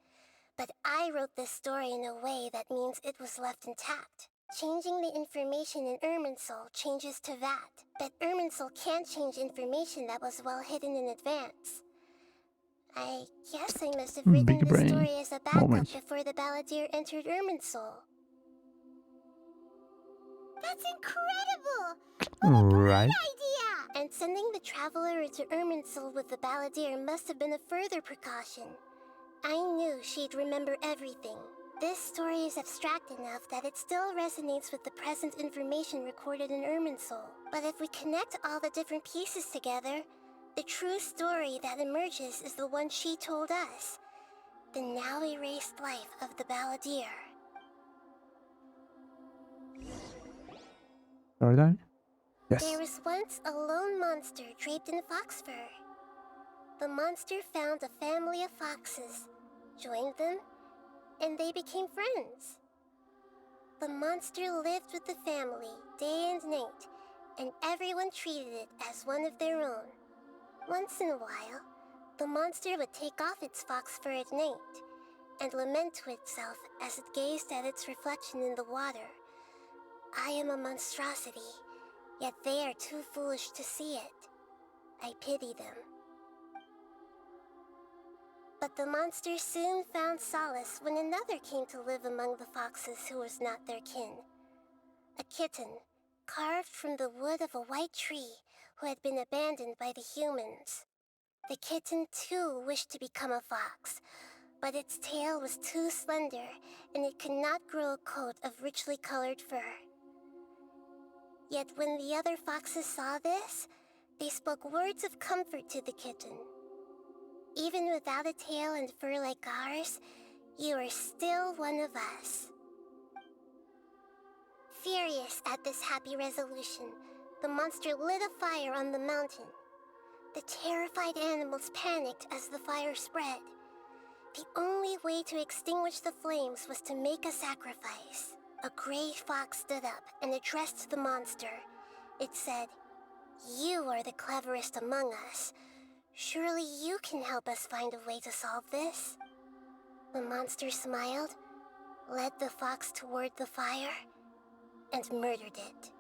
But I wrote this story in a way that means it was left intact. Changing the information in Irminsul changes to that. But Irminsul can't change information that was well hidden in advance. I guess I must have written Big this brain story as a backup moment. before the balladeer entered Irminsul. That's incredible! Right? Idea! And sending the traveler into Irminsul with the balladeer must have been a further precaution. I knew she'd remember everything. This story is abstract enough that it still resonates with the present information recorded in Irminsul. But if we connect all the different pieces together, the true story that emerges is the one she told us. The now erased life of the balladeer. Jordan? Yes. There was once a lone monster draped in fox fur. The monster found a family of foxes, joined them, and they became friends. The monster lived with the family day and night, and everyone treated it as one of their own. Once in a while, the monster would take off its fox fur at night and lament to itself as it gazed at its reflection in the water. I am a monstrosity, yet they are too foolish to see it. I pity them. But the monster soon found solace when another came to live among the foxes who was not their kin. A kitten, carved from the wood of a white tree who had been abandoned by the humans. The kitten too wished to become a fox, but its tail was too slender, and it could not grow a coat of richly colored fur. Yet when the other foxes saw this, they spoke words of comfort to the kitten. Even without a tail and fur like ours, you are still one of us. Furious at this happy resolution, the monster lit a fire on the mountain. The terrified animals panicked as the fire spread. The only way to extinguish the flames was to make a sacrifice. A gray fox stood up and addressed the monster. It said, "You are the cleverest among us. Surely you can help us find a way to solve this." The monster smiled, led the fox toward the fire, and murdered it.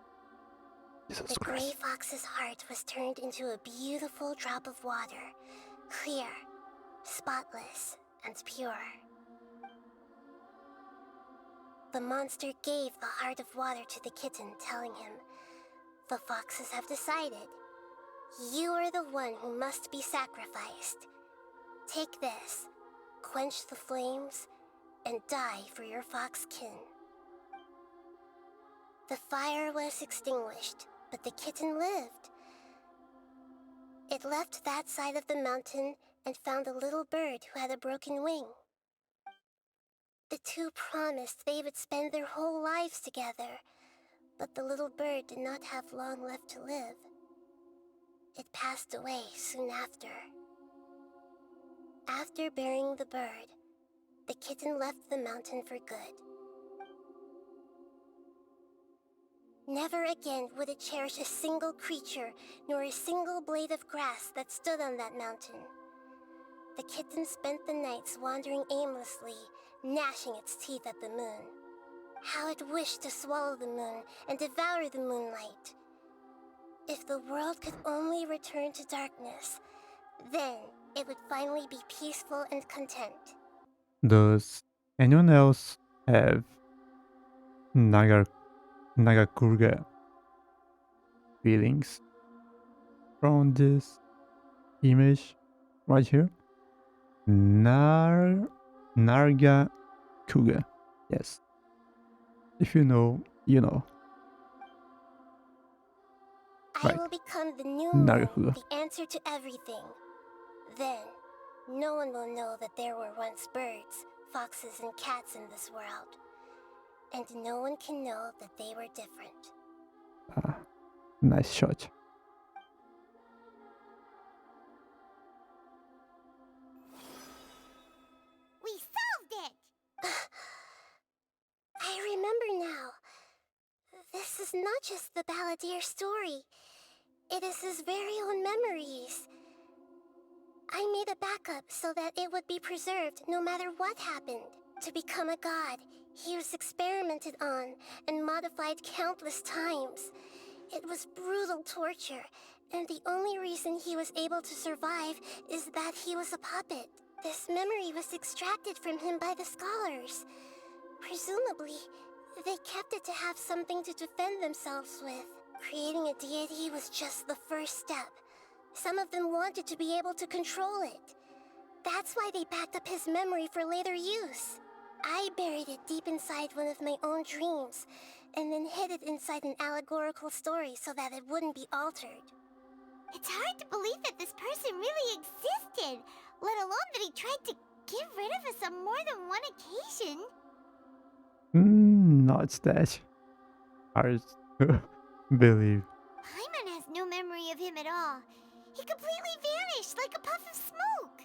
Jesus The gray Christ. fox's heart was turned into a beautiful drop of water, clear, spotless, and pure. The monster gave the heart of water to the kitten, telling him, "The foxes have decided. You are the one who must be sacrificed. Take this, quench the flames, and die for your fox kin." The fire was extinguished, but the kitten lived. It left that side of the mountain and found a little bird who had a broken wing. The two promised they would spend their whole lives together, but the little bird did not have long left to live. It passed away soon after. After burying the bird, the kitten left the mountain for good. Never again would it cherish a single creature, nor a single blade of grass that stood on that mountain. The kitten spent the nights wandering aimlessly, gnashing its teeth at the moon. How it wished to swallow the moon and devour the moonlight. If the world could only return to darkness, then it would finally be peaceful and content. Does anyone else have Nagakurga feelings from this image right here? Narga Kuga. Yes. If you know, you know. I Right. will become the new moon, Naruto. the answer to everything. Then, no one will know that there were once birds, foxes, and cats in this world. And no one can know that they were different. Nice shot. We solved it! I remember now. This is not just the balladeer story. It is his very own memories. I made a backup so that it would be preserved no matter what happened. To become a god, he was experimented on and modified countless times. It was brutal torture, and the only reason he was able to survive is that he was a puppet. This memory was extracted from him by the scholars. Presumably, they kept it to have something to defend themselves with. Creating a deity was just the first step. Some of them wanted to be able to control it. That's why they backed up his memory for later use. I buried it deep inside one of my own dreams, and then hid it inside an allegorical story so that it wouldn't be altered. It's hard to believe that this person really existed, let alone that he tried to get rid of us on more than one occasion. Not that hard to believe. Paimon has no memory of him at all. He completely vanished like a puff of smoke.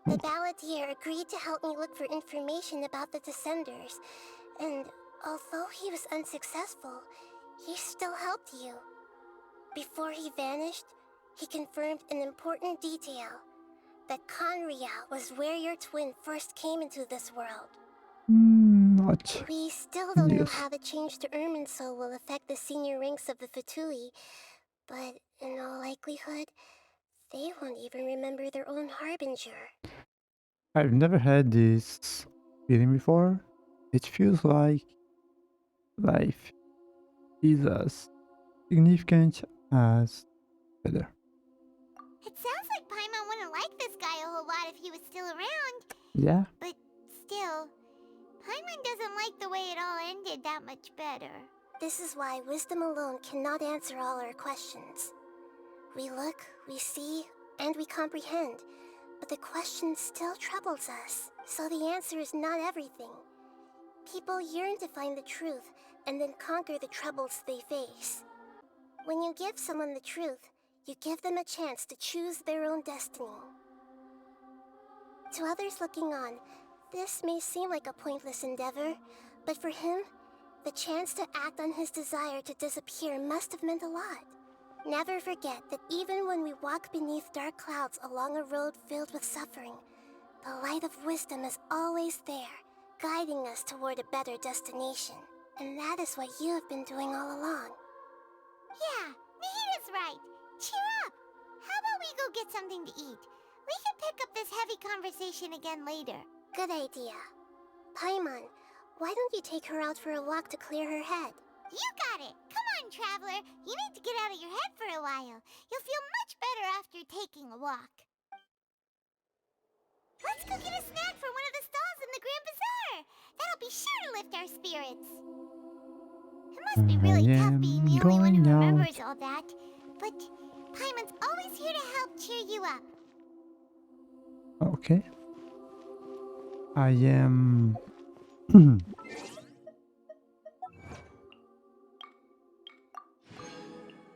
The balladeer agreed to help me look for information about the Descenders, and although he was unsuccessful, he still helped you. Before he vanished, he confirmed an important detail, that Conria was where your twin first came into this world. Not We still don't know news. how the change to Irminsul will affect the senior ranks of the Fatui, but in all likelihood, they won't even remember their own harbinger. I've never had this feeling before. It feels like life is as significant as weather. It sounds like Paimon wouldn't like this guy a whole lot if he was still around. Yeah. But still, Paimon doesn't like the way it all ended that much better. This is why wisdom alone cannot answer all our questions. We look, we see, and we comprehend, but the question still troubles us, so the answer is not everything. People yearn to find the truth and then conquer the troubles they face. When you give someone the truth, you give them a chance to choose their own destiny. To others looking on, this may seem like a pointless endeavor, but for him, the chance to act on his desire to disappear must have meant a lot. Never forget that even when we walk beneath dark clouds along a road filled with suffering, the light of wisdom is always there, guiding us toward a better destination. And that is what you have been doing all along. Yeah, Nahita's right. Cheer up. How about we go get something to eat? We can pick up this heavy conversation again later. Good idea. Paimon, why don't you take her out for a walk to clear her head? You got it. Come on, traveler. You need to get out of your head for a while. You'll feel much better after taking a walk. Let's go get a snack from one of the stalls in the Grand Bazaar. That'll be sure to lift our spirits. It must be really tough being the only one who going out. remembers all that. But Paimon's always here to help cheer you up. Okay. I am.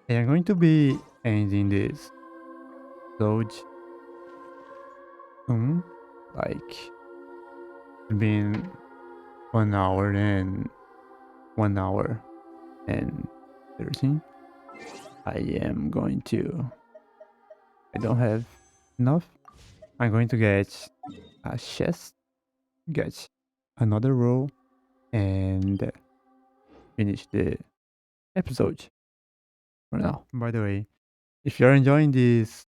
I am going to be ending this episode soon. Like, it's been 1 hour and 1 hour and 13. I am going to. I don't have enough. I'm going to get a chest, get another row, and finish the episode for now. By the way, if you're enjoying this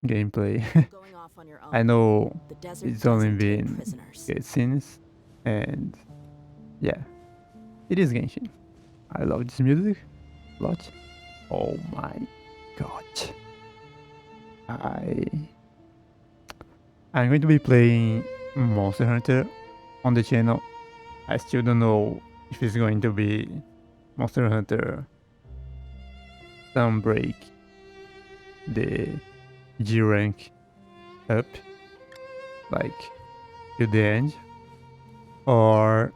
gameplay, Going off on your own. I know The desert it's only doesn't take been prisoners. cutscenes, and yeah, it is Genshin. I love this music a lot. Oh my god. I'm going to be playing Monster Hunter on the channel. I still don't know if it's going to be Monster Hunter Sunbreak, the G rank up, like to the end, or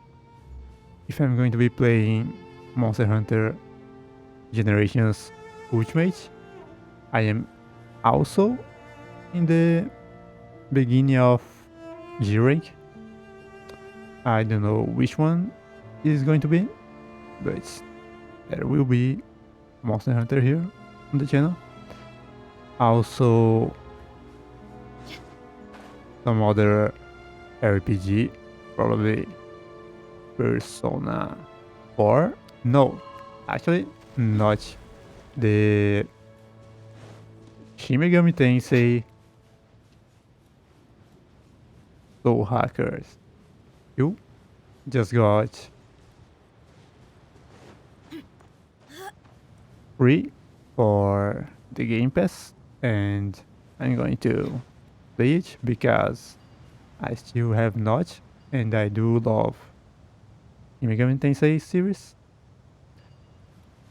if I'm going to be playing Monster Hunter Generations Ultimate. I am also in the beginning of G rank. I don't know which one is going to be, but there will be Monster Hunter here on the channel. Also, some other RPG, probably Persona 4. No, actually, not the Shin Megami Tensei Soul Hackers. You just got free for the Game Pass, and I'm going to play it because I still have not, and I do love Shin Megami Tensei series.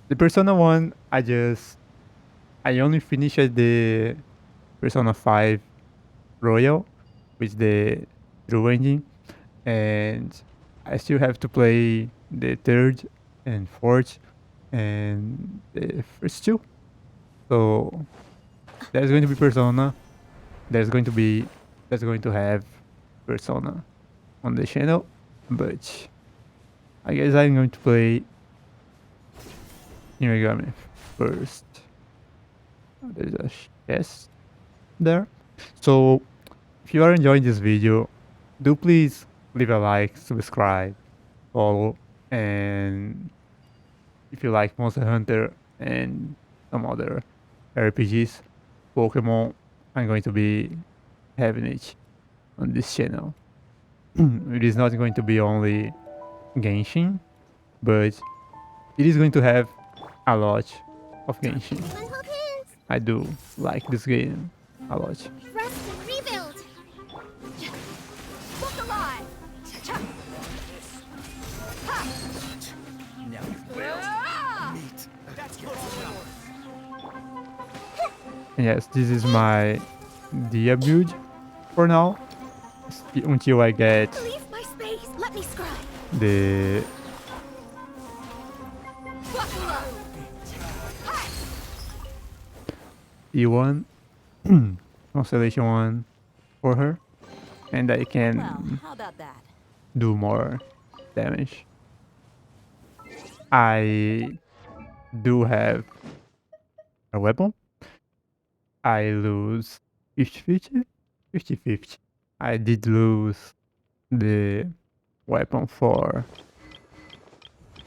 The Persona 1, I only finished the Persona 5 Royal with the True Ending, and I still have to play the third and fourth and the first two. So there's going to be Persona. There's going to have Persona on the channel, but I guess I'm going to play Shin Megami first. There's a chest there. So if you are enjoying this video, do please leave a like, subscribe, follow, and if you like Monster Hunter and some other RPGs, Pokemon, I'm going to be having it on this channel. It is not going to be only Genshin, but it is going to have a lot of Genshin. Everyone hold hands. I do like this game a lot. Rest and rebuild. Yes, this is my Dia build for now. Until I get Leave my space. Let me scribe. the E1 constellation one for her, and I can Well, how about that? do more damage. I do have a weapon. I lose 50-50. 50-50. I did lose the weapon for...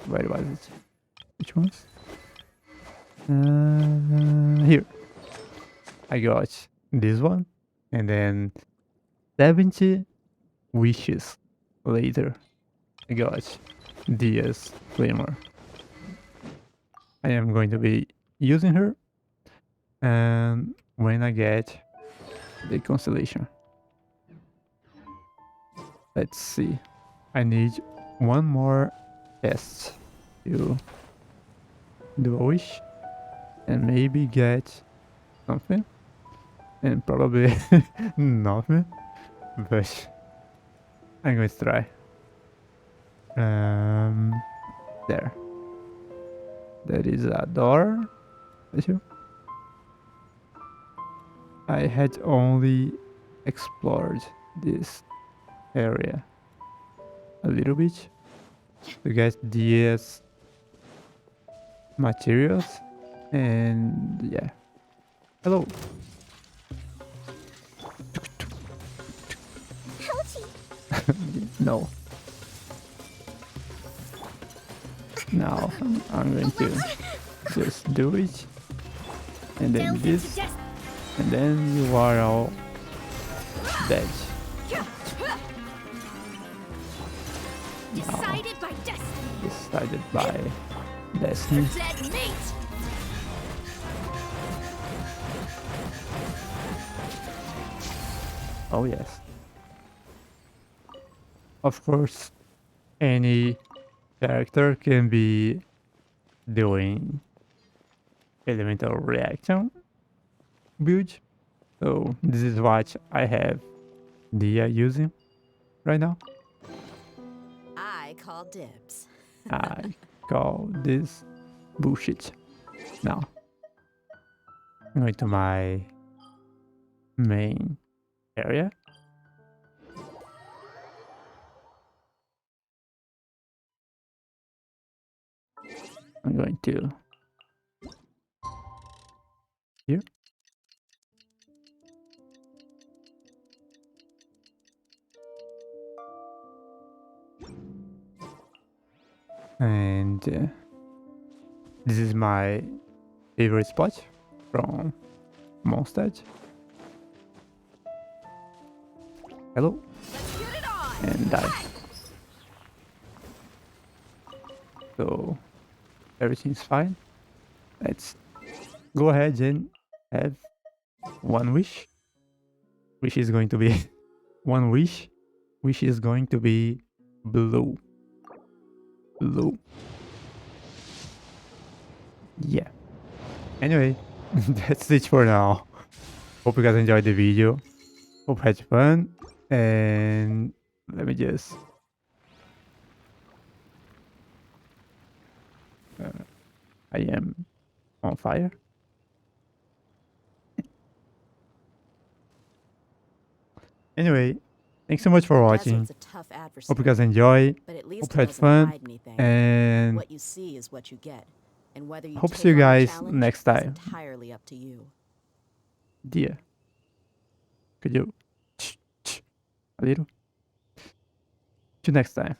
Where was it? Which ones? Here. I got this one. And then 70 wishes later, I got Dia's Glimmer. I am going to be using her. And when I get the constellation. Let's see. I need one more test to do a wish and maybe get something, and probably nothing, but I'm going to try. There is a door right here. I had only explored this area a little bit to get these materials, and yeah. Hello. No. Now I'm going to just do it, and then this, and then you are all dead. Decided by destiny. Decided by destiny. Dead meat. Oh yes. Of course, any character can be doing elemental reaction build. So this is what I have Dia using right now. I call dibs. I call this bullshit. Now I'm going to my main area. I'm going to here. And this is my favorite spot from Mondstadt. Hello. And die. So everything's fine. Let's go ahead and have one wish. Wish is going to be one wish. Wish is going to be blue. Blue. Yeah. Anyway, that's it for now. Hope you guys enjoyed the video. Hope you had fun. And let me just... I am on fire. Anyway, thanks so much for watching. Desert's a tough adversary, Hope you guys enjoy. but at least Hope it you had doesn't fun. hide anything. And What you see is what you get, and whether you hope to take see you on the guys challenge next is time. entirely up to you. Dia, could you a little? See you next time.